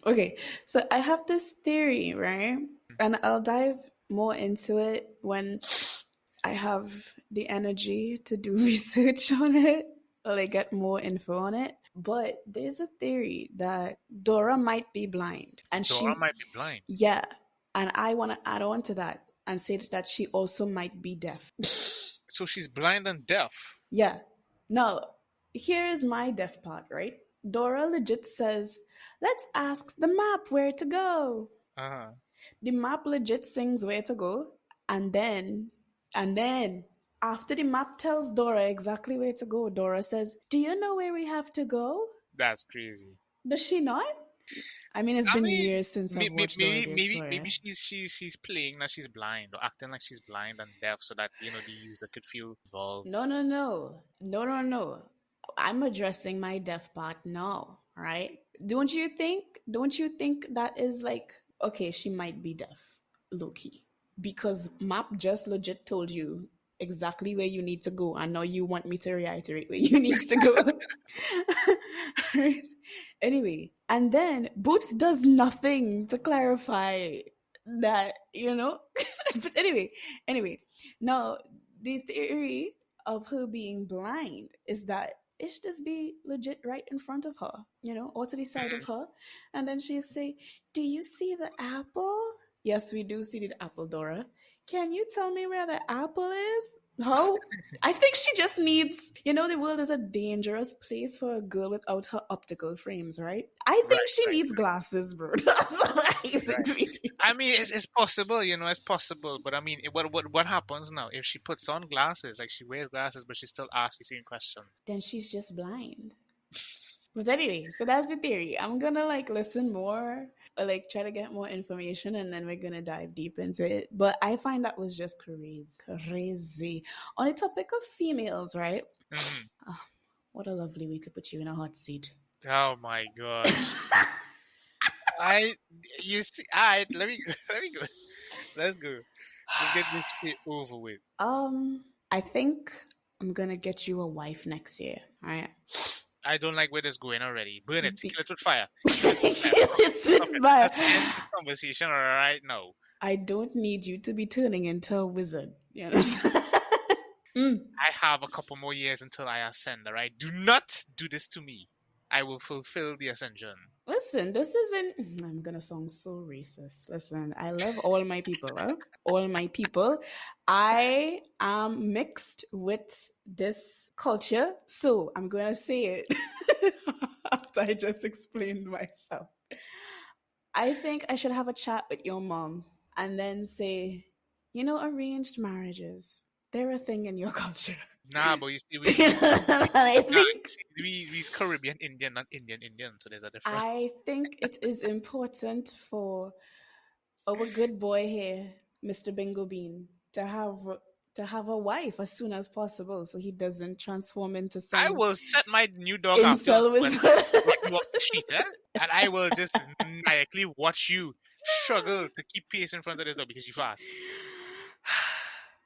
Okay, so I have this theory, right? And I'll dive more into it when I have the energy to do research on it or like get more info on it. But there's a theory that Dora might be blind. And Dora she, might be blind. yeah. And I want to add on to that and say that she also might be deaf. So she's blind and deaf. Yeah. Now, here's my deaf part, right? Dora legit says, let's ask the map where to go. Uh-huh. The map legit sings where to go, and then, after the map tells Dora exactly where to go, Dora says, do you know where we have to go? That's crazy. Does she not? I mean, it's I been mean, years since I've watched Dora the maybe Explorer. she's playing that she's blind or acting like she's blind and deaf so that the user could feel involved. No, no, no. No, no, no. I'm addressing my deaf part now, right? Don't you think that is like, okay, she might be deaf, Loki. Because map just legit told you exactly where you need to go, and now you want me to reiterate where you need to go. Right? Anyway, and then Boots does nothing to clarify that, but anyway, now the theory of her being blind is that it should just be legit right in front of her, or to the side of her. And then she'll say, do you see the apple? Yes, we do see the apple, Dora. Can you tell me where the apple is? How? I think she just needs, the world is a dangerous place for a girl without her optical frames, right? I think Right, she right, needs glasses, bro. That's what I think right. she needs. I mean, it's possible, it's possible. But I mean, what happens now if she puts on glasses, like she wears glasses, but she still asks the same questions? Then she's just blind. But anyway, so that's the theory. I'm gonna like listen more or like try to get more information and then we're gonna dive deep into it. But I find that was just crazy. Crazy. On the topic of females, right? Hmm. What a lovely way to put you in a hot seat. Oh my gosh. I you see, I let me let me go. Let's go. Let's get this shit over with. I think I'm gonna get you a wife next year. All right. I don't like where this is going already. Burn it. Kill Be- it with fire. Kill it with fire. it's Stop with it. my. Let's end this conversation right now. I don't need you to be turning into a wizard. You understand? I have a couple more years until I ascend, alright? Do not do this to me. I will fulfill the ascension. Listen, this isn't. I'm gonna sound so racist. Listen, I love all my people, huh? All my people. I am mixed with this culture, so I'm gonna say it after I just explained myself. I think I should have a chat with your mom and then say, arranged marriages. They're a thing in your culture. Nah, but you see, I nah, you think see, we's Caribbean Indian, not Indian Indian, so there's a difference. I think it is important for our good boy here, Mr. Bingo Bean, to have a wife as soon as possible so he doesn't transform into I some will set my new dog after you incel and wizard. run you off the street, eh? And I will just maniacally watch you struggle to keep pace in front of this dog because you fast.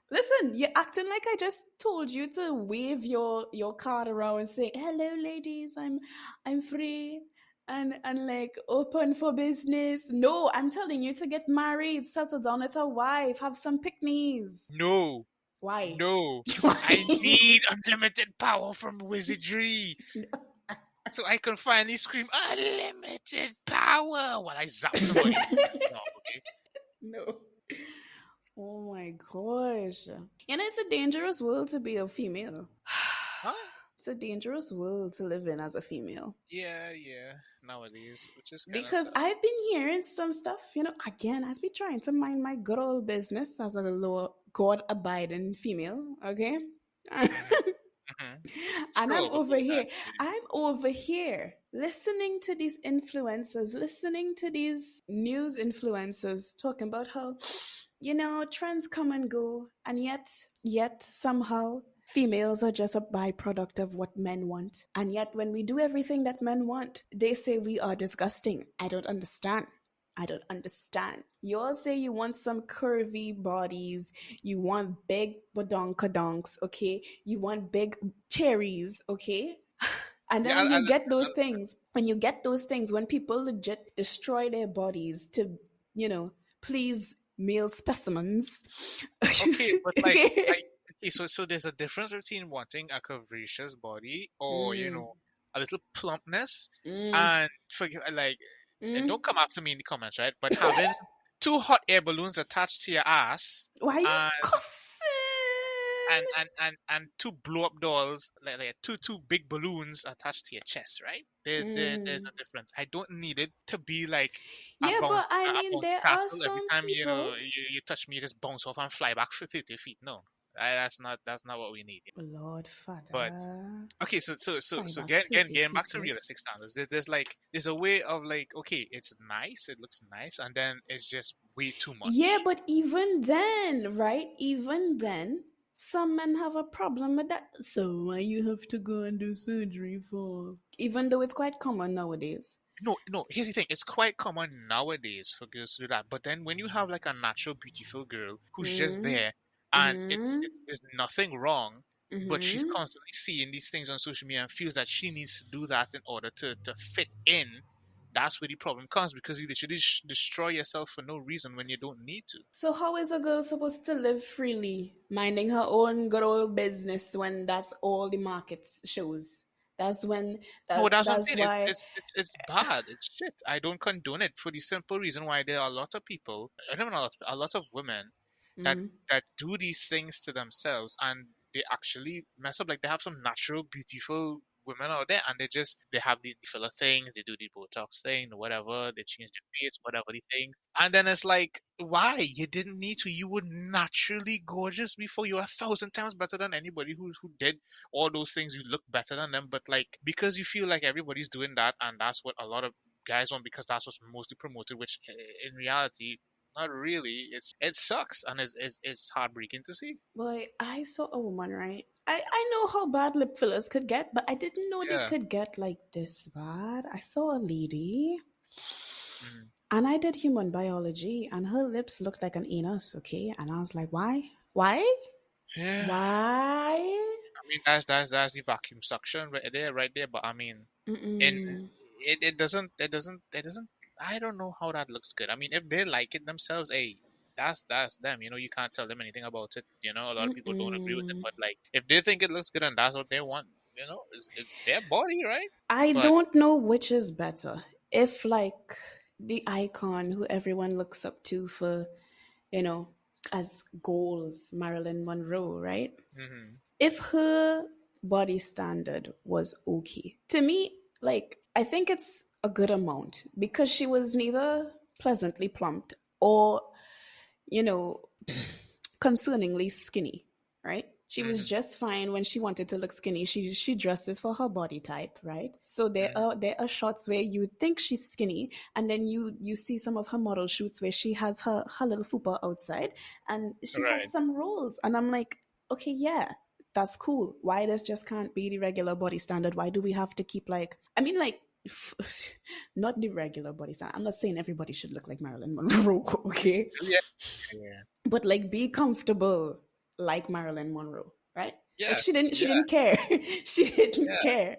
Listen, you're acting like I just told you to wave your card around and say, "Hello, ladies, I'm free and like open for business." No, I'm telling you to get married, settle down with a wife, have some picnics. No, Why? no. I Why? need unlimited power from wizardry so I can finally scream unlimited power while I zap somebody. No, okay. No. Oh my gosh. It's a dangerous world to be a female. Huh? It's a dangerous world to live in as a female. Yeah, yeah. Nowadays, which is kind of Because sad. I've been hearing some stuff, again, I've been trying to mind my good old business as a low God abiding female, okay? Hmm. Hmm. And I'm Scroll over with that. here. I'm over here listening to these influencers, listening to these news influencers talking about how, trends come and go, and yet somehow females are just a byproduct of what men want. And yet when we do everything that men want, they say we are disgusting. I don't understand. I don't understand. You all say you want some curvy bodies, you want big badonkadonks, okay? You want big cherries, okay? And then Yeah, when you I'll get those listen. things, when people legit destroy their bodies to, you know, please male specimens. Okay, but like, Okay. I okay, so there's a difference between wanting a curvaceous body or Mm, a little plumpness, mm, and forgive like, and mm. don't come after me in the comments, right? But having two hot air balloons attached to your ass Why you and cussing? two blow up dolls, like two big balloons attached to your chest, right? There's Mm. a difference. I don't need it to be like Yeah, but I a mean, bouncy there are castle. Every some time people. you touch me, you just bounce off and fly back for 50 feet. No, that's not what we need. Lord But Father, okay, fly so back getting back 30 feet, to yes. realistic standards. There's like there's a way of like, okay, it's nice, it looks nice, and then it's just way too Yeah, much. but even then, right? Even then, some men have a problem with that. So why you have to go and do surgery for? Even though it's quite common nowadays. No, here's the thing. It's quite common nowadays for girls to do that. But then when you have like a natural, beautiful girl who's just Mm, there and mm, it's there's nothing wrong, but she's mm. constantly seeing these things on social media and feels that she needs to do that in order to fit in, that's where the problem comes because you literally destroy yourself for no reason when you don't need to. So how is a girl supposed to live freely, minding her own good old business when that's all the market shows? That's when No, that's what I'm that's saying. why. It's bad. It's shit. I don't condone it for the simple reason why there are a lot of people, I don't know, a lot of women that Mm. do these things to themselves and they actually mess up. Like they have some natural, beautiful women out there, and they have these filler things, they do the Botox thing, whatever, they change their face, whatever the thing, and then it's like, why? You didn't need to. You were naturally gorgeous before. You are 1,000 times better than anybody who did all those things. You look better than them, but like because you feel like everybody's doing that, and that's what a lot of guys want because that's what's mostly promoted, which in reality not really. It sucks and it's heartbreaking to see. Boy, I saw a woman, right? I know how bad lip fillers could get, but I didn't know they Yeah. could get like this bad. I saw a lady, Mhm. and I did human biology, and her lips looked like an anus, okay? And I was like, why? Why? Yeah. Why? I mean that's the vacuum suction right there. But I mean, in Mm-mm. it doesn't. I don't know how that looks good. I mean, if they like it themselves, hey, that's them. You know, you can't tell them anything about it. You know, a lot of people don't agree with it, Mm-mm. but like if they think it looks good and that's what they want, it's their body, right? I But don't know which is better. If like the icon who everyone looks up to for, you know, as goals, Marilyn Monroe, right? mhm, If her body standard was okay, to me, like, I think it's a good amount because she was neither pleasantly plumped or, you know, concerningly skinny, right? She was mhm, just fine when she wanted to look skinny. She dresses for her body type, right? So mhm, there are shots where you think she's skinny, and then you see some of her model shoots where she has her little fupa outside, and she has right. some rolls, and I'm like, okay, yeah, that's cool. Why this just can't be the regular body standard? Why do we have to keep like? I mean, like. Not the regular body standard. I'm not saying everybody should look like Marilyn Monroe, okay? Yeah, yeah, But like be comfortable like Marilyn Monroe, right? Like yeah, she yeah, didn't care. She didn't yeah. care.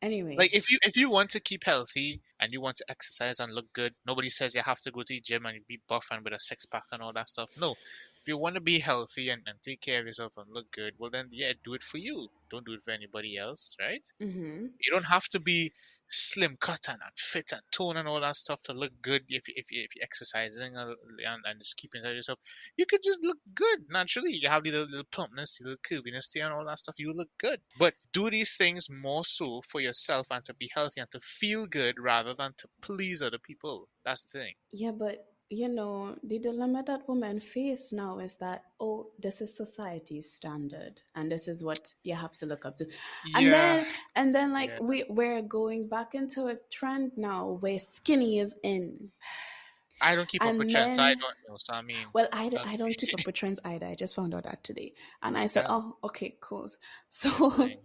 Anyway. Like if you want to keep healthy and you want to exercise and look good, nobody says you have to go to the gym and be buff and with a six pack and all that stuff. No. If you want to be healthy and take care of yourself and look good, well then yeah, do it for you. Don't do it for anybody else, right? Mm-hmm. You don't have to be slim cut and fit and tone and all that stuff to look good if you're exercising and just keeping it yourself. You could just look good naturally. You have the little plumpness, the little curviness to you and all that stuff. You look good. But do these things more so for yourself and to be healthy and to feel good rather than to please other people. That's the thing. Yeah, but you know, the dilemma that women face now is that, oh, this is society's standard and this is what you have to look up to. And Yeah, then like yeah. we're going back into a trend now where skinny is in. I don't keep up with And trends, so I then don't know. So I mean, well, tell I me. don't keep up with trends either. I just found out that today, and I said, Yeah, "Oh, okay, cool." that's the So, thing.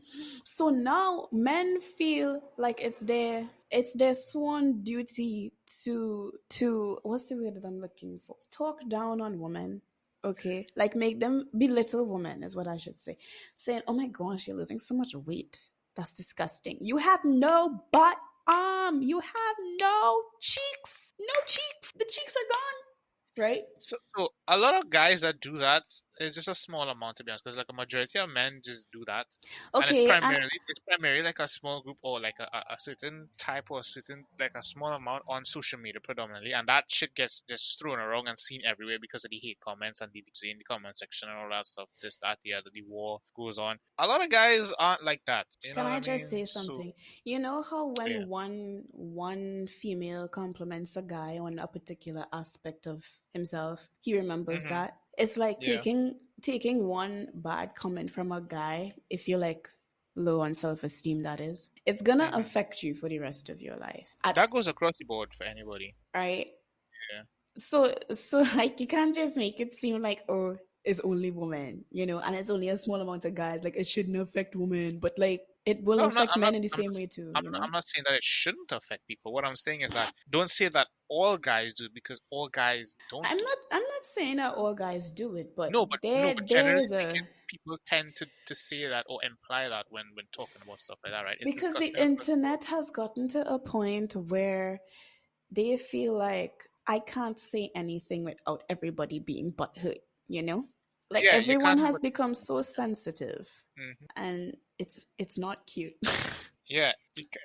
so now men feel like it's their sworn duty to what's the word that I'm looking for? Talk down on women, okay? Like make them belittle women is what I should say. Saying, "Oh my gosh, you're losing so much weight. That's disgusting. You have no butt arm. You have no cheeks. No cheeks. The cheeks are gone. Right? So a lot of guys that do that, it's just a small amount to be honest, because like a majority of men just do that, and Okay, and it's primarily like a small group or like a certain type or a certain like a small amount on social media predominantly, and that shit gets just thrown around and seen everywhere because of the hate comments and the in the comment section and all that stuff. This, that, the other, the war goes on. A lot of guys aren't like that. You know can what I I just mean? say So something? You know how yeah. when one female compliments a guy on a particular aspect of himself, he remembers Hmm. that. It's like Yeah. taking one bad comment from a guy, if you're like low on self-esteem, that is, it's gonna Hmm. affect you for the rest of your life. At That goes across the board for anybody. right. Yeah. So like you can't just make it seem like, oh, it's only women, and it's only a small amount of guys. Like it shouldn't affect women, but like it will No, affect men in the same way too, I'm not saying that it shouldn't affect people. What I'm saying is that don't say that all guys do it because all guys don't do it. I'm not saying that all guys do it, but No, there but generally there's a speaking, people tend to say that or imply that when talking about stuff like that, right? It's because the disgusting across the board. internet has gotten to a point where they feel like I can't say anything without everybody being butthurt, you know? Like Yeah, you everyone can't have has a become so sensitive Mhm. and it's not cute. Yeah,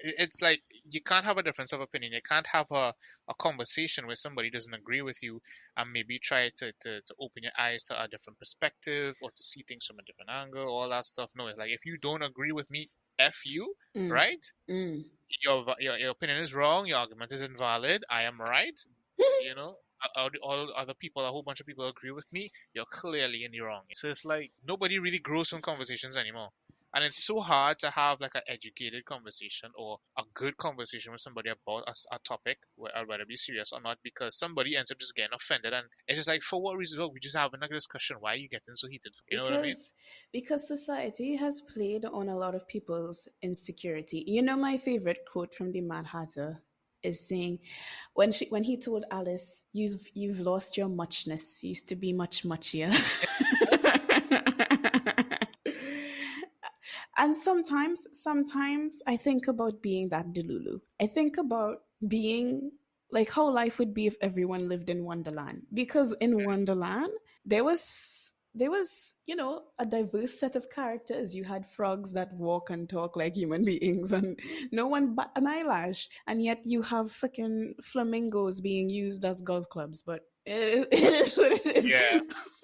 it's like you can't have a difference of opinion. You can't have a conversation where somebody doesn't agree with you and maybe try to open your eyes to a different perspective or to see things from a different angle, all that stuff. No, it's like if you don't agree with me, F you, Mm, right? mm. Your opinion is wrong, your argument is invalid, I am right. You know, all other people, a whole bunch of people agree with me, you're clearly in the wrong. So it's like nobody really grows from conversations anymore. And it's so hard to have like an educated conversation or a good conversation with somebody about a topic, whether it be serious or not, because somebody ends up just getting offended. And it's just like, for what reason? Look, we just having a discussion. Why are you getting so heated? You know what I mean? because because society has played on a lot of people's insecurity. You know, my favorite quote from the Mad Hatter is saying when he told Alice, you've lost your muchness. You used to be much muchier. And sometimes I think about being that Delulu. I think about being like how life would be if everyone lived in Wonderland. Because in Wonderland, there was a diverse set of characters. You had frogs that walk and talk like human beings, and no one bat an eyelash. And yet you have freaking flamingos being used as golf clubs. But it is what it Yeah,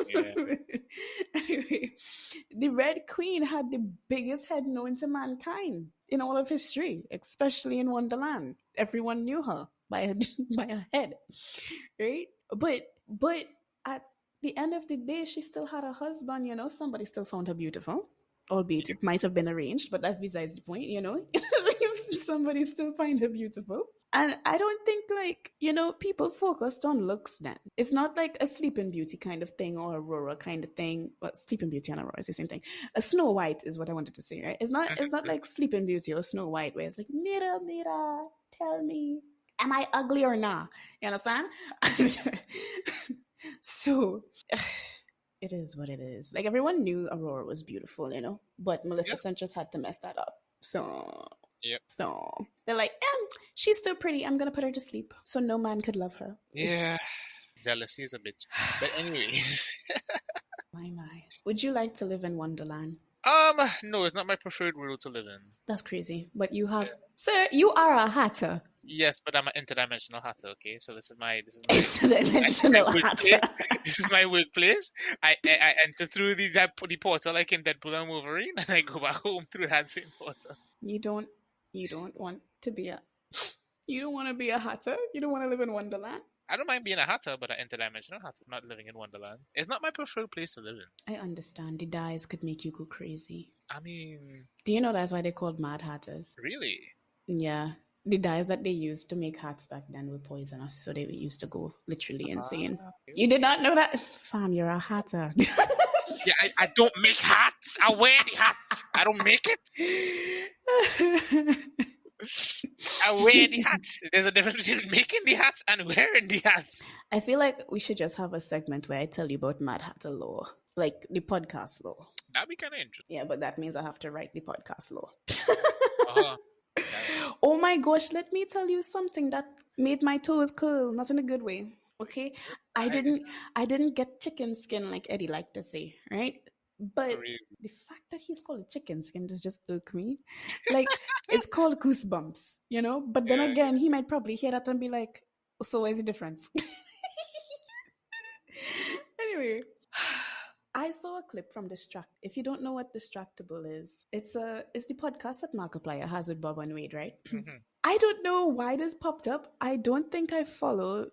yeah. is. Anyway, the Red Queen had the biggest head known to mankind in all of history, especially in Wonderland. Everyone knew her by her by her head, right? But at the end of the day, she still had a husband. Somebody still found her beautiful, albeit it might have been arranged, but that's besides the point. Somebody still find her beautiful. And I don't think, like, people focused on looks then. It's not like a Sleeping Beauty kind of thing or Aurora kind of thing. But Sleeping Beauty and Aurora is the same thing. A Snow White is what I wanted to say, right? It's not like Sleeping Beauty or Snow White where it's like, Mira, Mira, tell me, am I ugly or not? You understand? So it is what it is. Like everyone knew Aurora was beautiful, but Yeah, Maleficent just had to mess that up. So yeah, so they're like, she's still pretty. I'm gonna put her to sleep so no man could love her. yeah. Jealousy is a bitch. But anyways, My. Would you like to live in Wonderland? no, it's not my preferred world to live in. That's crazy. But sir, you are a hatter. Yes, but I'm an interdimensional hatter. Okay, so this is my Interdimensional hatter. workplace. This is my workplace. I enter through the portal like in Deadpool and Wolverine, and I go back home through that same portal. You don't want to be a you don't want to be a hatter? You don't want to live in Wonderland? I don't mind being a hatter, but an interdimensional hatter, not living in Wonderland. It's not my preferred place to live in. I understand. The dyes could make you go crazy. I mean, Do you know that's why they're called Mad Hatters? really? Yeah. The dyes that they used to make hats back then were poisonous, so they used to go literally insane. Okay. You did not know that? Fam, you're a hatter. Yeah, I don't make hats. I wear the hats. I don't make it. I wear the hats. There's a difference between making the hats and wearing the hats. I feel like we should just have a segment where I tell you about Mad Hatter law, like the podcast law. That'd be kind of interesting. Yeah, but that means I have to write the podcast law. Uh-huh. Yeah. Oh my gosh, let me tell you something that made my toes curl, not in a good way. Okay? I I, didn't I didn't get chicken skin like Eddie liked to say, right? But really. the fact that he's called a chicken skin does just irk me. Like it's called goosebumps, you know? But then Yeah. again, he might probably hear that and be like, so where's the difference? Anyway, I saw a clip from Distract. If you don't know what Distractable is, it's the podcast that Markiplier has with Bob and Wade, right? Hmm. I don't know why this popped up. I don't think I follow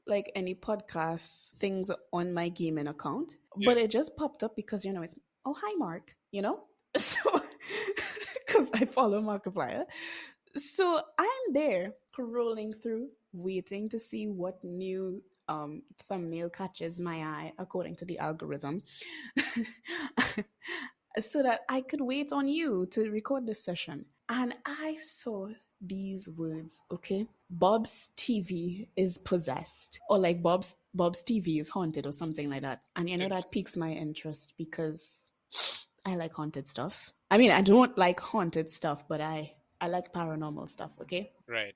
like any podcast things on my gaming account, Yeah. but it just popped up because it's oh hi Mark, so because I follow Markiplier, so I'm there scrolling through, waiting to see what new thumbnail catches my eye according to the algorithm, so that I could wait on you to record this session. And I saw these words, okay? Bob's TV is possessed, or like Bob's TV is haunted, or something like that. And that piques my interest because I like haunted stuff. I mean, I don't like haunted stuff, but I like paranormal stuff, okay? Right.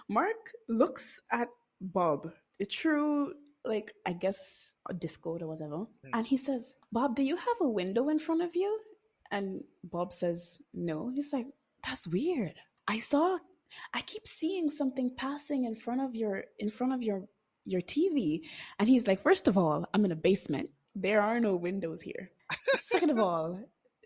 Mark looks at Bob through, like, I guess a Discord or whatever, and he says, Bob, do you have a window in front of you? And Bob says no. He's like, that's weird. I keep seeing something passing in front of your TV. And he's like, first of all, I'm in a basement. There are no windows here. Second of all,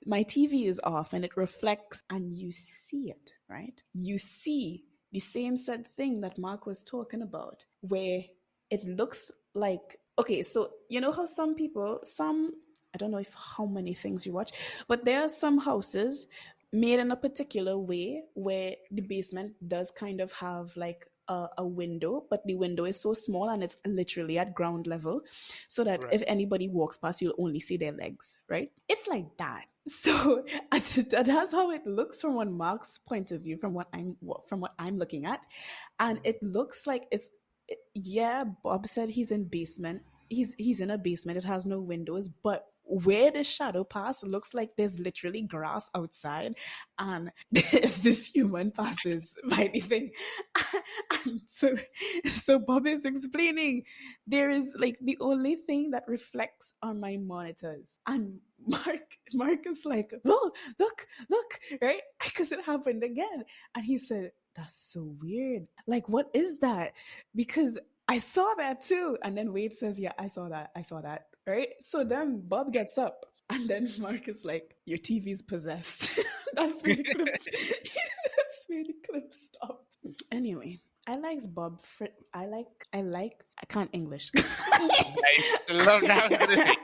my TV is off and it reflects, and you see it, right? You see the same said thing that Mark was talking about, where it looks like, okay, so you know how I don't know if how many things you watch, but there are some houses made in a particular way where the basement does kind of have like a window, but the window is so small and it's literally at ground level, so that Right. if anybody walks past, you'll only see their legs, right? It's like that. So that's how it looks from one Mark's point of view, from what I'm looking at, and it looks like yeah. Bob said he's in basement. He's in a basement. It has no windows, but where the shadow pass looks like there's literally grass outside, and this human passes by the thing. And so Bob is explaining there is like the only thing that reflects on my monitors, and Mark is like, oh, look, right? Because it happened again. And he said, that's so weird. Like, what is that? Because I saw that too. And then Wade says, yeah, I saw that. Right? So then Bob gets up, and then Mark is like, your TV's possessed. That's where the clip that's where the clip stopped. Anyway, I likes Bob. I can't English. Nice. Love that. I was gonna say.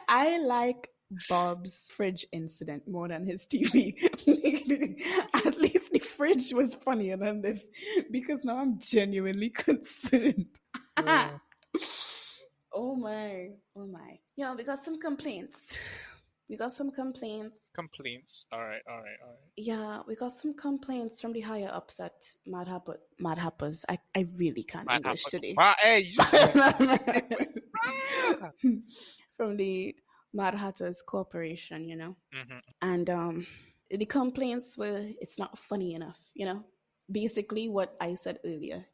I like Bob's fridge incident more than his TV. At least the fridge was funnier than this, because now I'm genuinely concerned. Mm. Oh my. Yeah, we got some complaints. Complaints. All right. Yeah, we got some complaints from the higher ups at Mad Happers. I really can't Might English happen. today. Hey, From the Mad Hatters Corporation, Mhm. And the complaints were, it's not funny enough, Basically, what I said earlier,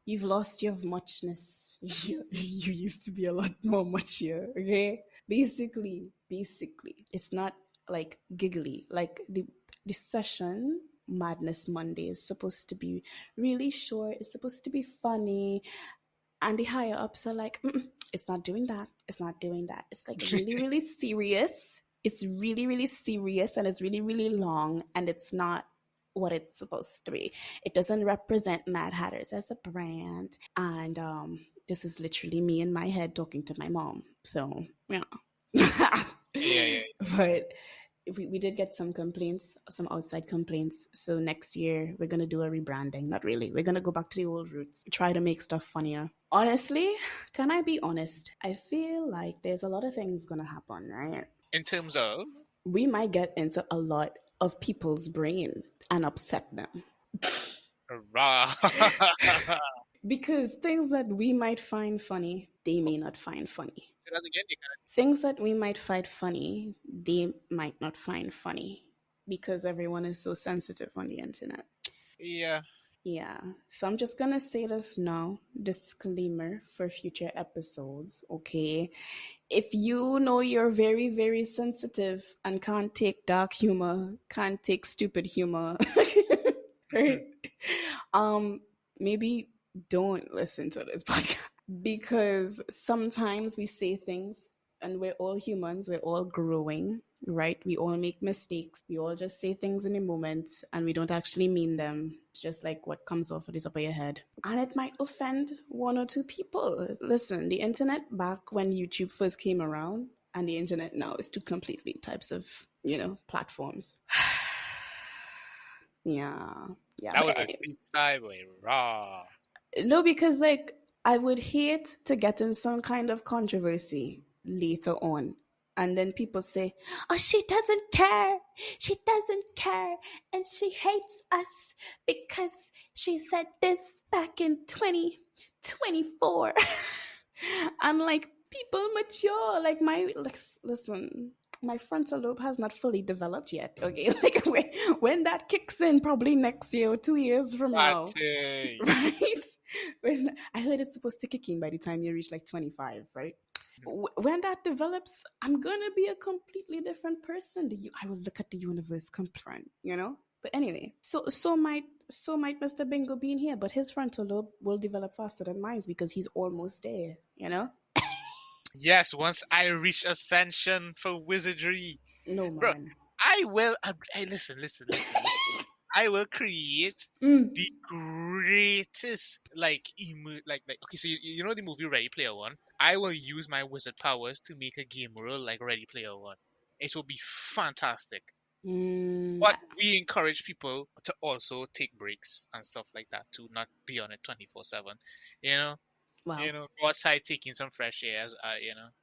you've lost your muchness. You used to be a lot more muchier, okay? Basically, it's not like giggly. Like the session, Madness Monday, is supposed to be really short. It's supposed to be funny, and the higher ups are like, it's not doing that. It's not doing that. It's like really, really serious. It's really, really serious, and it's really, really long, and it's not what it's supposed to be. It doesn't represent Mad Hatters as a brand, and this is literally me in my head talking to my mom. So Yeah. But we did get some complaints, some outside complaints. So next year we're gonna do a rebranding. Not really. We're gonna go back to the old roots. Try to make stuff funnier. Honestly, can I be honest? I feel like there's a lot of things gonna happen, right? In terms of. We might get into a lot of people's brain and upset them. Rah. Because things that we might find funny, they may not find funny. say that again. You kind Things that we might find funny, they might not find funny because everyone is so sensitive on the internet. of, yeah. Yeah, so I'm just gonna say this now, disclaimer for future episodes, okay? If you know you're very, very sensitive and can't take dark humor, can't take stupid humor, right? Um, maybe don't listen to this podcast because sometimes we say things and we're all humans, we're all growing, right? We all make mistakes. We all just say things in a moment and we don't actually mean them. It's just like what comes off of the top of your head. And it might offend one or two people. Listen, the internet back when YouTube first came around and the internet now is two completely types of, platforms. Yeah. Yeah. That But was a anyway, deep sideway. Raw. no, because like I would hate to get in some kind of controversy later on. And then people say, oh, she doesn't care. She doesn't care. And she hates us because she said this back in 2024. I'm like, people mature. Like, listen, my frontal lobe has not fully developed yet. Okay. Like, when that kicks in, probably next year or 2 years from now, Party. right? When I heard it's supposed to kick in by the time you reach like 25, right? When that develops, I'm gonna be a completely different person. I will look at the universe different. But anyway, so might Mr. Bingo being here, but his frontal lobe will develop faster than mine because he's almost there. Yes, once I reach ascension for wizardry, No bro, man. I will. Listen. I will create Mm. the greatest okay. So you know the movie Ready Player One. I will use my wizard powers to make a game world like Ready Player One. It will be fantastic. Mm. But we encourage people to also take breaks and stuff like that to not be on it 24/7. You know, Wow. go outside taking some fresh air,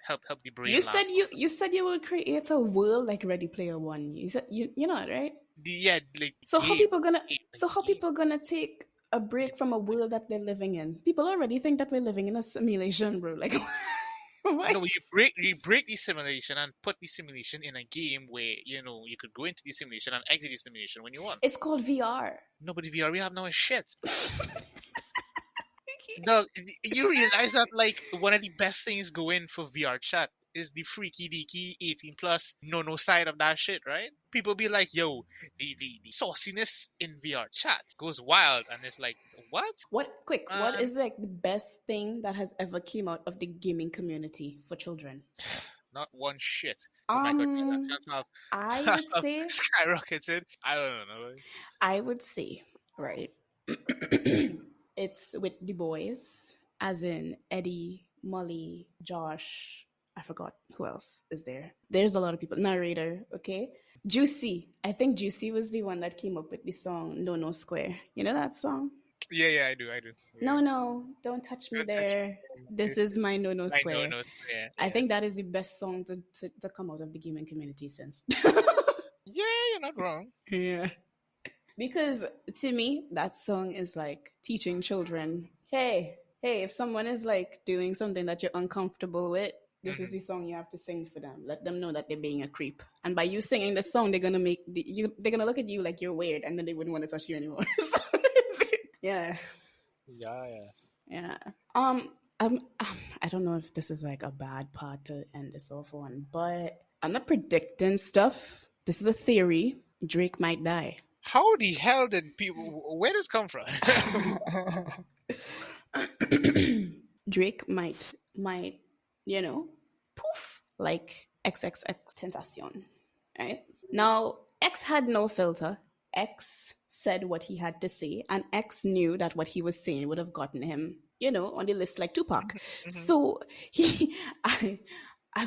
help the You brain said last. you said you will create a world like Ready Player One. You said you know it, right? Like So how people gonna the so how game, people gonna take a the break from a game. world that they're living in? People already think that we're living in a simulation, bro. Like what? No, you break the simulation and put the simulation in a game where you could go into the simulation and exit the simulation when you want. It's called VR. Nobody VR, we have no shit. No, you realize that like one of the best things going for VR chat is the freaky deaky 18 plus no side of that shit, right? People be like, yo, the sauciness in VR chat goes wild, and it's like, what? What Man, is like the best thing that has ever came out of the gaming community for children? not one shit. But Um, microtransactions I have would say skyrocketed. I don't know. I would say, right. It's with the boys, as in Eddie, Molly, Josh. I forgot who else is there. There's a lot of people. Narrator, okay. Juicy. I think Juicy was the one that came up with the song No No Square. You know that song? Yeah, I do. No, Yeah. no, don't touch me Don't touch there. me. This This is my is No No I know, Square. no, yeah, I yeah. think that is the best song to come out of the gaming community since. Yeah, you're not wrong. Yeah. Because to me, that song is like teaching children, hey, if someone is like doing something that you're uncomfortable with, this is Hmm. the song you have to sing for them. Let them know that they're being a creep. And by you singing the song, they're gonna look at you like you're weird, and then they wouldn't want to touch you anymore. Yeah, Yeah, yeah. yeah. Um, I don't know if this is like a bad part to end this off on, but I'm not predicting stuff. This is a theory. Drake might die. How the hell did people? Where does this come from? Drake might poof like XXX Tentacion, right? Now X had no filter. X said what he had to say, and X knew that what he was saying would have gotten him, on the list like Tupac. Hmm. So he, I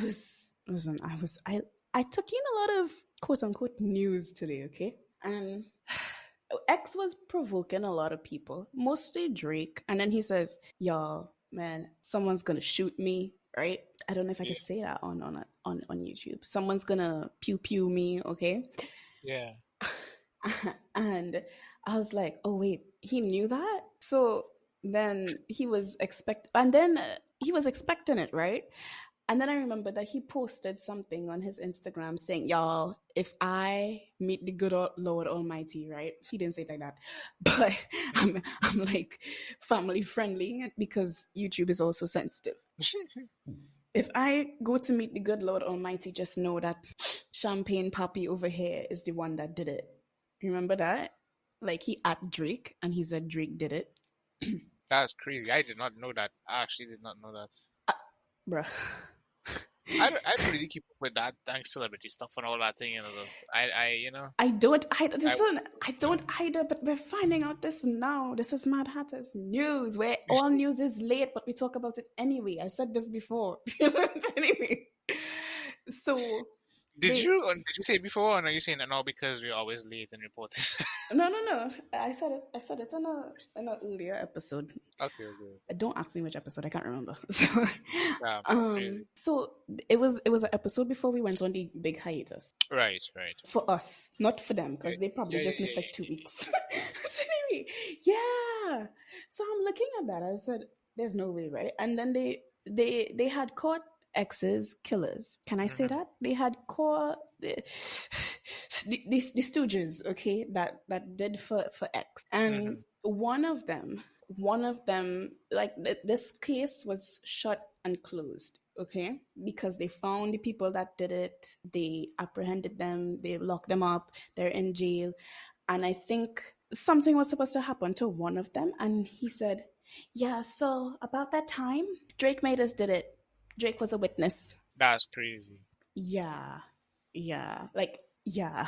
was listen, I took in a lot of quote unquote news today, okay, and X was provoking a lot of people, mostly Drake. And then he says, "Yo, man, someone's gonna shoot me, right? I don't know if I Yeah, could say that on YouTube. Someone's gonna pew pew me, okay?" yeah. And I was like, "Oh wait, he knew that." So then he was expecting it, right? And then I remember that he posted something on his Instagram saying, "Y'all, if I meet the good Lord Almighty, right?" He didn't say it like that, but I'm like family friendly because YouTube is also sensitive. If I go to meet the good Lord Almighty, just know that Champagne Papi over here is the one that did it. Remember that? Like he at Drake and he said Drake did it. That's crazy. I did not know that. I actually did not know that. Bruh. I don't really keep up with that thanks celebrity stuff and all that thing, you know. I don't either. I Listen, I don't either, but we're finding out this now. This is Mad Hatters news, where all news is late, but we talk about it anyway. I said this before. Anyway. So did they you say it before, or are you saying it now because we're always late in reporting? no. I said it in an earlier episode. Okay, okay. Don't ask me which episode. I can't remember. So, Crazy. so it was an episode before we went on the big hiatus Right, right. for us, not for them, because they probably just missed like 2 weeks. So anyway, yeah. So I'm looking at that. I said, "There's no way, right?" And then they had caught exes killers. Can I say Mm-hmm. that they had caught the Stooges? Okay, that did for X, and Mm-hmm. one of them, like this case was shut and closed, okay, because they found the people that did it, they apprehended them, they locked them up, they're in jail. And I think something was supposed to happen to one of them, and he said, "Yeah, so about that time Drake made us did it. Drake was a witness." That's crazy. Yeah, yeah, like, yeah.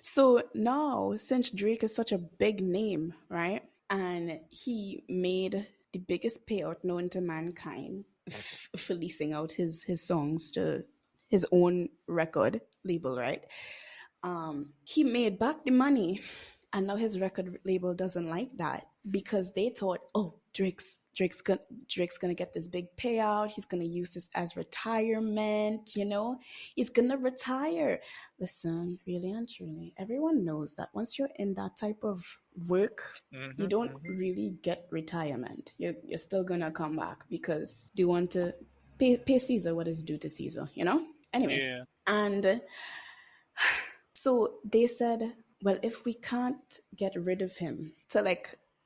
So now, since Drake is such a big name, right? And he made the biggest payout known to mankind for leasing out his songs to his own record label, right? He made back the money, and now his record label doesn't like that because they thought, "Oh, Drake's gonna get this big payout. He's gonna use this as retirement. He's gonna retire." Listen, really and truly, everyone knows that once you're in that type of work, Mm-hmm, you don't mm-hmm. really get retirement. You're still gonna come back because do you want to pay Caesar what is due to Caesar? Anyway, Yeah. and so they said, "Well, if we can't get rid of him,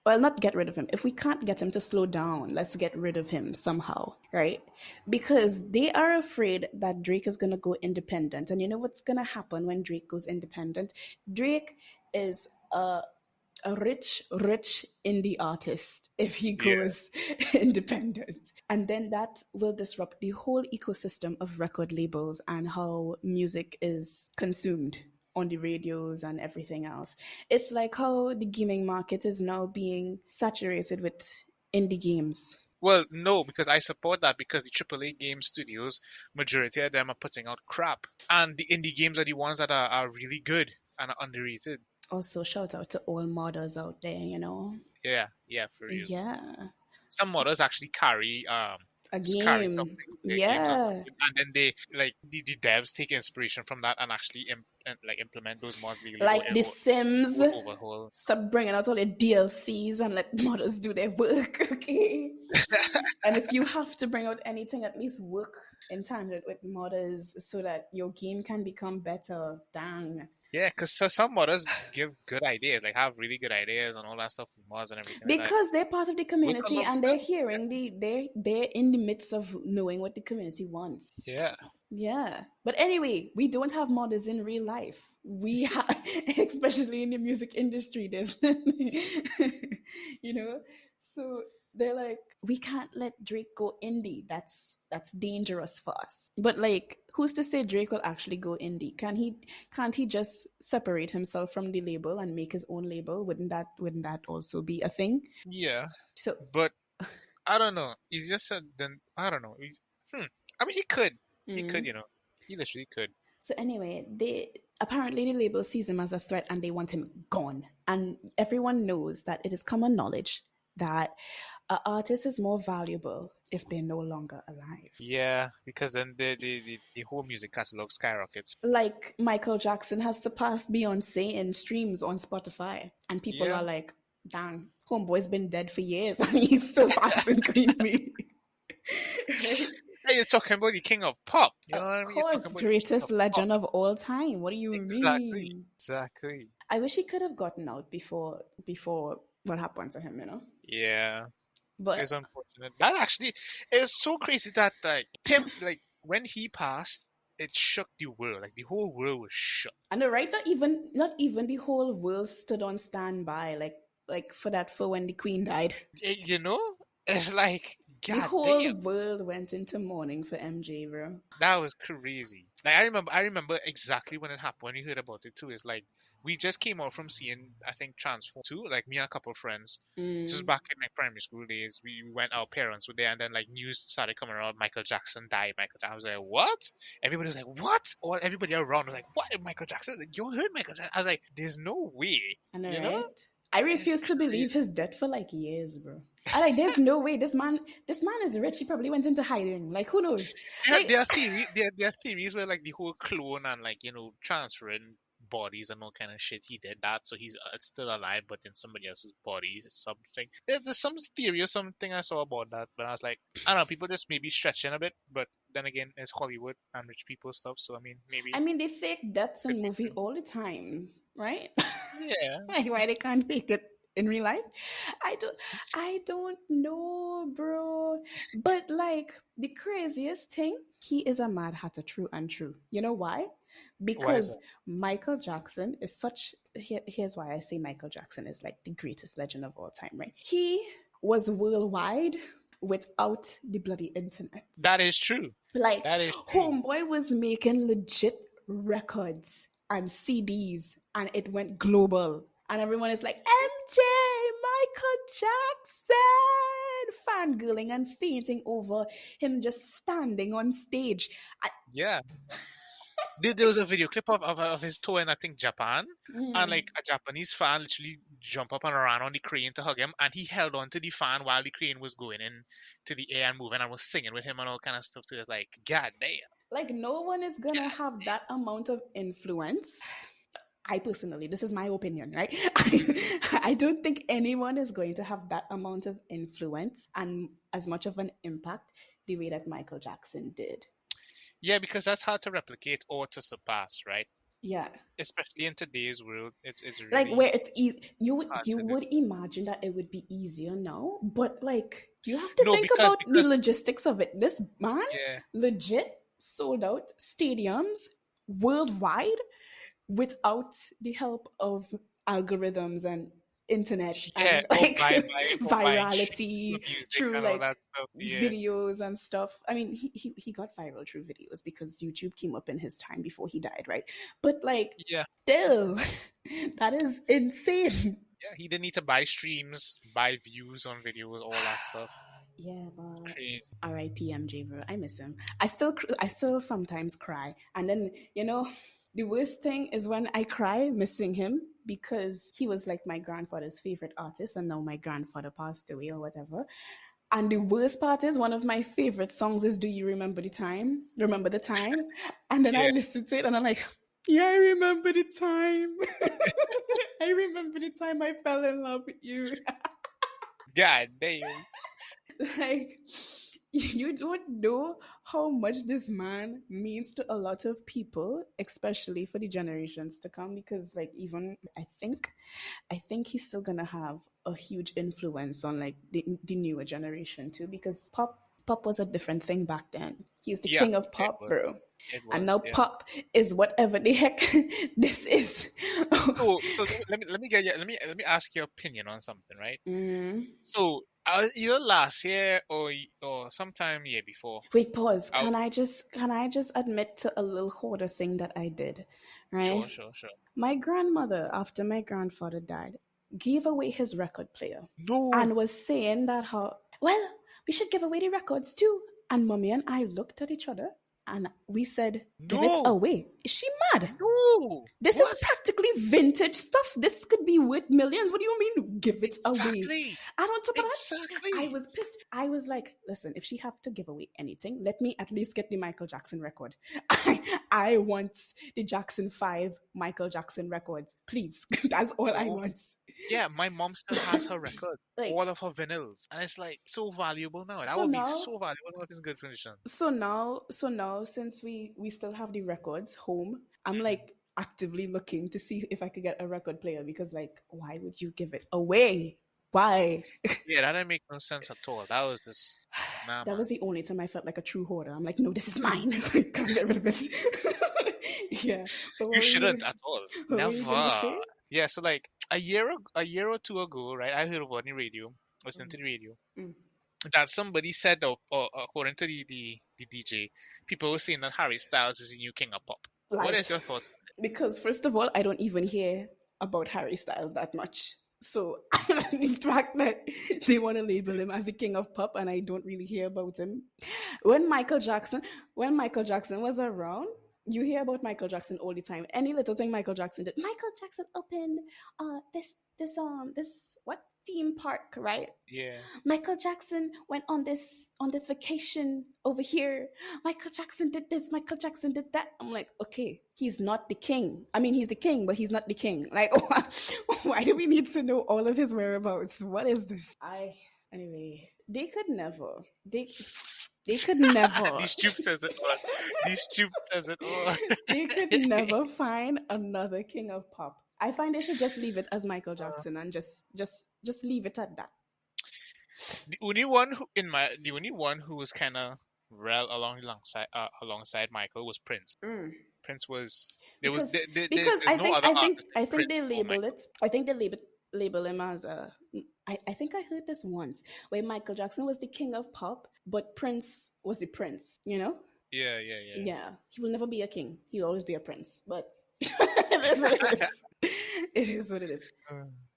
not get rid of him, if we can't get him to slow down, let's get rid of him somehow," right? Because they are afraid that Drake is going to go independent. And you know what's going to happen when Drake goes independent? Drake is a rich indie artist if he Yeah. goes independent. And then that will disrupt the whole ecosystem of record labels and how music is consumed on the radios and everything else. It's like how the gaming market is now being saturated with indie games. Well, no, because I support that because the AAA game studios, majority of them are putting out crap, and the indie games are the ones that are really good and are underrated. Also, shout out to all modders out there. Yeah, yeah, for real. Yeah. Some models actually A carry some game. single player games Yeah. and then they like the devs take inspiration from that and actually like implement those mods legally Like The Sims. overhaul. Stop bringing out all the DLCs and let modders do their work, okay? And if you have to bring out anything, at least work in tandem with modders so that your game can become better. Dang. Yeah, because some modders give good ideas, like have really good ideas and all that stuff with mods and everything like that. Because they're part of the Work community along and with they're them. hearing they're in the midst of knowing what the community wants. Yeah. Yeah. But anyway, we don't have modders in real life. We have, especially in the music industry, there's, so they're like, "We can't let Drake go indie. That's dangerous for us." But like, who's to say Drake will actually go indie? Can't he just separate himself from the label and make his own label? Wouldn't that also be a thing? Yeah. So But I don't know. He's just said then I don't know. I mean he could. He could, mm. He literally could. So anyway, they apparently the label sees him as a threat and they want him gone. And everyone knows that it is common knowledge that an artist is more valuable if they're no longer alive. Yeah, because then the whole music catalog skyrockets. Like Michael Jackson has surpassed Beyonce in streams on Spotify, and people Yeah. are like, "Dang, homeboy's been dead for years and he's still passing Queen Bee." Right? Hey, you're talking about the king of pop. You know Of what I mean? You're course, talking about the king greatest of pop. legend of all time. What do you Exactly. mean? Exactly. I wish he could have gotten out before what happened to him, you know? Yeah. But It's unfortunate. That actually is so crazy that like him like when he passed, it shook the world. Like the whole world was shook. I know, right? Not even the whole world stood on standby, like for when the Queen died. You know? It's like The god whole damn. world went into mourning for MJ, bro. That was crazy. Like I remember exactly when it happened, when we heard about it too. It's like we just came out from seeing I think Transform 2, like me and a couple of friends. This is Mm, back in like primary school days. We went, our parents were there, and then like news started coming around. Michael Jackson died. Michael Jackson. I was like, what? Everybody was like, what? Or everybody around was like, what? Michael Jackson? Like, you heard Michael Jackson? I was like, there's no way. I know, You know? right? I It's refuse to crazy. believe his death for like years, bro. I like, there's no way this man is rich. He probably went into hiding. Like, who knows? Like, There are theories where like the whole clone and like transferring bodies and all kind of shit. He did that, so he's still alive, but in somebody else's body, or something. There's some theory or something I saw about that, but I was like, I don't know, people just maybe stretching a bit. But then again, it's Hollywood and rich people stuff, so I mean, I maybe mean, they fake deaths could in be movie true. all the time, right? Yeah, Like, why they can't fake it in real life? I don't, I don't know, bro. But like the craziest thing, he is a mad hatter, true and true. You know why? why is Because that? Michael Jackson is such. Here's why I say Michael Jackson is like the greatest legend of all time, right? He was worldwide without the bloody internet. That is true. Like, That is true. Homeboy was making legit records and CDs, and it went global. And everyone is like, MJ, Michael Jackson, fangirling and fainting over him just standing on stage. I, Yeah. There was a video clip of his tour in I think Japan, and mm, like a Japanese fan literally jump up and ran on the crane to hug him, and he held on to the fan while the crane was going in to the air and moving, and was singing with him and all kind of stuff too. It's like, god damn, like, no one is gonna god. have that amount of influence. I personally, this is my opinion, right? I don't think anyone is going to have that amount of influence and as much of an impact the way that Michael Jackson did. Yeah, because that's hard to replicate or to surpass, right? Yeah, Especially in today's world, it's like really where it's easy. You would hard you to do. would imagine that it would be easier now, but like you have to No, think because about the because logistics of it. This man yeah, legit sold out stadiums worldwide without the help of algorithms and internet yeah, and like or buying streams for virality music through and all like that stuff. Yeah, videos and stuff. I mean, he got viral through videos because YouTube came up in his time before he died, right? But like, yeah, still, that is insane. yeah. He didn't need to buy streams, buy views on videos, all that stuff. Yeah, but Crazy. R.I.P. MJ, bro. I miss him. I still sometimes cry, and then the worst thing is when I cry missing him because he was like my grandfather's favorite artist, and now my grandfather passed away or whatever. And the worst part is one of my favorite songs is "Do You Remember the Time?" Remember the time, and then I Yeah, listen to it, and I'm like, yeah, I remember the time. I remember the time I fell in love with you. god damn. Like, you don't know how much this man means to a lot of people, especially for the generations to come, because like even I think he's still gonna have a huge influence on like the newer generation too, because pop was a different thing back then. He's the Yeah, king of it pop, was. bro. It And now was. Yeah. pop is whatever the heck this is. So let me get you, let me ask your opinion on something, right? Mm. So either last year or sometime year before. Wait, pause. I, Can I just admit to a little hoarder thing that I did, right? sure, sure, sure. My grandmother, after my grandfather died, gave away his record player No, and was saying that how well we should give away the records too. And mommy and I looked at each other and we said, "Give it no, away." Is she mad? no. This is What? practically vintage stuff. This could be worth millions. What do you mean, give it away? Exactly. And on top of that, I Exactly. was pissed. I was like, listen, if she have to give away anything, let me at least get the Michael Jackson record. I want the Jackson 5 Michael Jackson records. Please. That's all I No, want. Yeah, my mom still has her records, Like, all of her vinyls, and it's like so valuable now. That so would be now, so valuable if it's in good condition. since we still have the records home, I'm Mhm. like actively looking to see if I could get a record player because, like, why would you give it away? Why? Yeah, that didn't make no sense at all. That was just nah, That man. was the only time I felt like a true hoarder. I'm like, no, this is mine. I can't get rid of it. Yeah. But You shouldn't at all. what were you gonna Never. say? Yeah, so like a year or two ago, right? I heard on the radio, listening to the radio, Mm. that somebody said, or according to the DJ, people were saying that Harry Styles is the new king of pop. What is Lies. your thoughts? Because first of all, I don't even hear about Harry Styles that much. So the fact that they want to label him as the king of pop and I don't really hear about him. When Michael Jackson, when Michael Jackson was around, you hear about Michael Jackson all the time. Any little thing Michael Jackson did. Michael Jackson opened this what theme park, right? Yeah. Michael Jackson went on this vacation over here. Michael Jackson did this. Michael Jackson did that. I'm like, okay, he's not the king. I mean, he's the king, but he's not the king. Like, why do we need to know all of his whereabouts? What is this? Anyway, they could never. They could never. These tube says it all. These tube says it all. They could never find another king of pop. I find they should just leave it as Michael Jackson and just leave it at that. The only one who was kind of real alongside Michael was Prince. Mm. Prince was there was Because because there's no other artist like I think Prince they or label Michael. it. I think they label him as a. I think I heard this once where Michael Jackson was the king of pop, but Prince was the prince. You know? Yeah, yeah, yeah. Yeah, he will never be a king. He'll always be a prince. But it is what it is. It is what it is.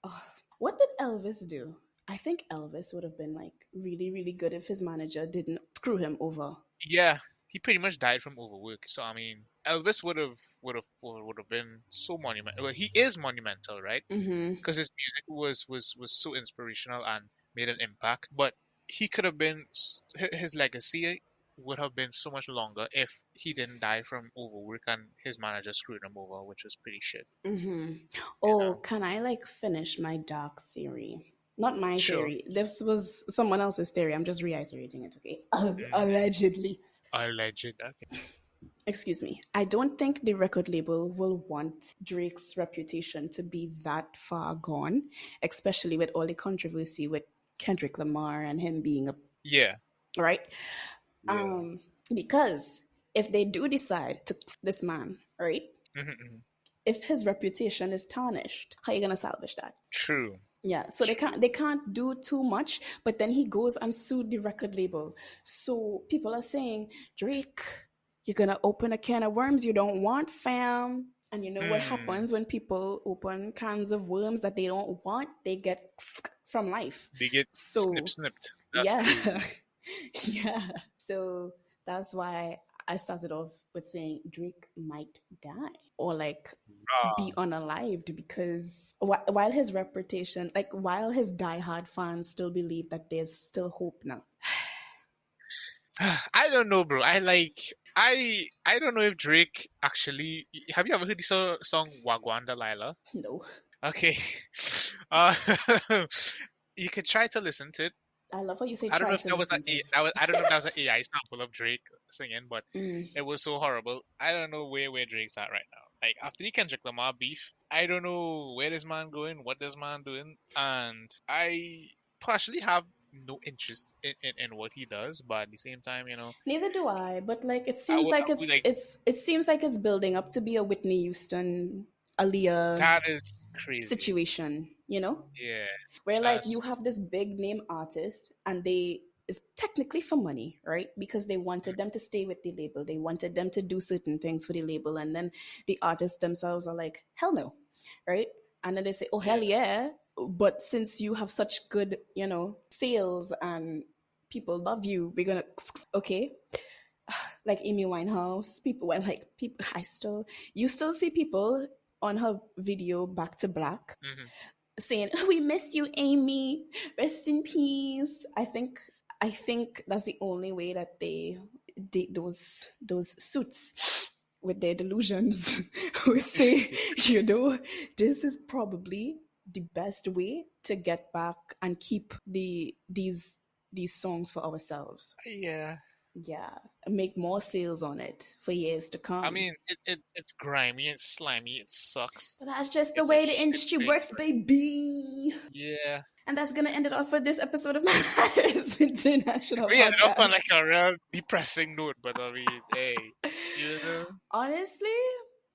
Oh, what did Elvis do? I think Elvis would have been like really, really good if his manager didn't screw him over. Yeah, he pretty much died from overwork. So I mean, Elvis would have been so monumental. Well, he is monumental, right? Mm-hmm. Because his music was so inspirational and made an impact. But he could have been his legacy would have been so much longer if he didn't die from overwork and his manager screwed him over, which was pretty shit. Mm-hmm. You Oh, know? can I like finish my dark theory? Not my Sure. theory. This was someone else's theory. I'm just reiterating it, okay? Mm. Allegedly. Alleged. Okay. Excuse me. I don't think the record label will want Drake's reputation to be that far gone, especially with all the controversy with Kendrick Lamar and him being a Yeah. right. Yeah. Because if they do decide to this man, right? Hmm. If his reputation is tarnished, how are you gonna salvage that? True. Yeah, so they can't do too much, but then he goes and sued the record label. So people are saying, Drake, you're gonna open a can of worms you don't want, fam. And you know what Hmm. happens when people open cans of worms that they don't want? They get from life. They get So snipped. That's yeah, crazy. yeah. So that's why I started off with saying Drake might die or like be unalived because while his reputation, like while his diehard fans still believe that there's still hope now. I don't know, bro. I don't know if Drake actually. Have you ever heard the song Wagwan Delilah? No, Okay. Uh, you can try to listen to it. I love how you say I don't know try if to that was listen to it. I don't know if that was an AI sample of Drake singing, but Mm. it was so horrible. I don't know where Drake's at right now. Like after the Kendrick Lamar beef, I don't know where this man going, what this man doing, and I partially have no interest in what he does, but at the same time, Neither do I, but like I would like it seems like it's building up to be a Whitney Houston, Aaliyah that is crazy. situation, you know? Yeah, Where like you that's have this big name artist and they is technically for money, right? Because they wanted them to stay with the label. They wanted them to do certain things for the label. And then the artists themselves are like, hell no, right? And then they say, oh, hell yeah. yeah. But since you have such good, sales and people love you, we're going to, okay. Like Amy Winehouse, you still see people on her video Back to Black Hmm. saying, "We missed you, Amy. Rest in peace." I think that's the only way that those suits with their delusions would say, this is probably the best way to get back and keep these songs for ourselves. Yeah. Yeah, make more sales on it for years to I come. mean, it's grimy, it's slimy, it sucks. But that's just the It's a way the shit industry thing. works, baby. Yeah. And that's gonna end it off for this episode of Matters International We ended up on like Podcast. a real depressing note, but I mean, hey, you know, Honestly,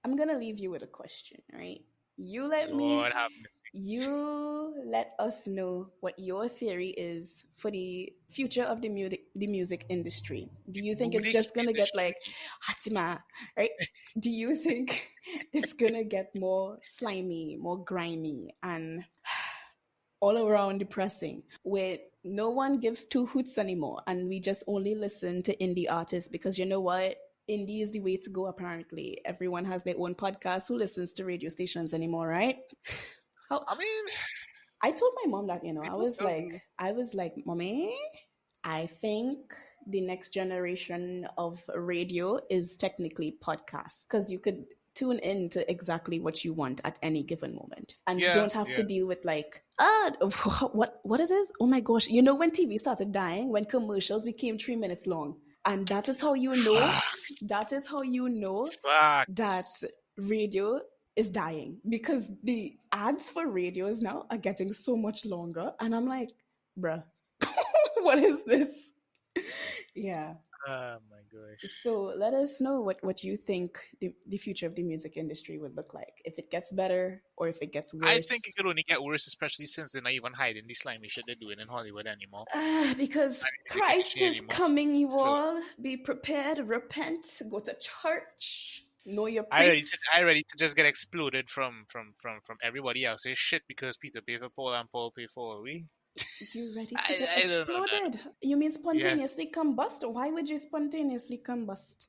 I'm gonna leave you with a question, right? You let me Lord have mercy. you let us know what your theory is for the future of the music industry. Do you think it's Music just gonna get industry. like Hatima, right? Do you think it's gonna get more slimy, more grimy, and all around depressing, where no one gives two hoots anymore and we just only listen to indie artists? Because you know what? Indie is the way to go, apparently. Everyone has their own podcast. Who listens to radio stations anymore, right? How I mean, I told my mom that, I people was still do. like, Mommy, I think the next generation of radio is technically podcasts, because you could tune in to exactly what you want at any given moment and Yeah, don't have to yeah. deal with like what it is. Oh my gosh, when TV started dying, when commercials became 3 minutes long, and that is how you know Facts. that is how you know that Facts. radio is dying, because the ads for radios now are getting so much longer, and I'm like, bruh, what is this? Yeah. Oh my gosh. So let us know what you think the future of the music industry would look like, if it gets better or if it gets I think it worse. could only get worse, especially since they're not even hiding the slimy shit they're doing in Hollywood anymore. Because Not in the music Christ industry is anymore. coming, you So all. Be prepared, repent, go to church, know your I priests. ready to just get exploded from everybody else's shit because Peter pay for Paul and Paul pay for we. You ready to get I don't know that. exploded? You mean Yes. spontaneously combust? Why would you spontaneously combust?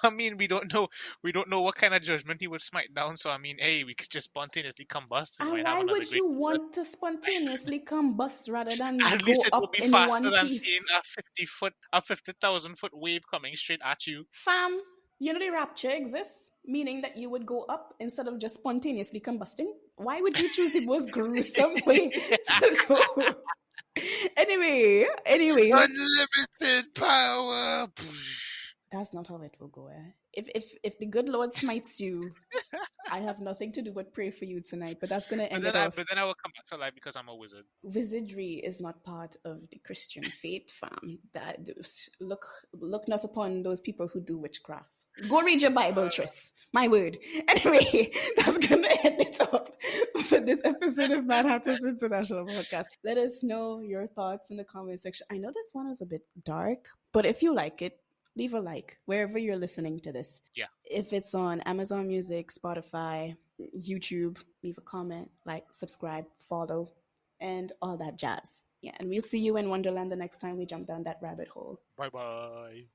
I mean, we don't know what kind of judgment he would smite down. So I mean, hey, we could just spontaneously combust. We And might have why another would great you word. want to spontaneously combust rather than At least go it will up be in faster one than seeing piece? a 50,000 foot wave coming straight at you. Fam, the rapture exists, meaning that you would go up instead of just spontaneously combusting. Why would you choose the most gruesome way to go? Anyway, Unlimited power. that's not how it will go. If the good Lord smites you, I have nothing to do but pray for you tonight. But that's gonna But end then it I off. but then I will come back to life because I'm a wizard. Wizardry is not part of the Christian faith, fam. Look not upon those people who do witchcraft. Go read your Bible, Uh, Tris. My word. Anyway, that's gonna end it up for this episode of Mad Hatters International Podcast. Let us know your thoughts in the comment section. I know this one is a bit dark, but if you like it, leave a like wherever you're listening to this. yeah. If it's on Amazon Music, Spotify, YouTube, leave a comment, like, subscribe, follow, and all that jazz. Yeah, and we'll see you in Wonderland the next time we jump down that rabbit hole. Bye bye.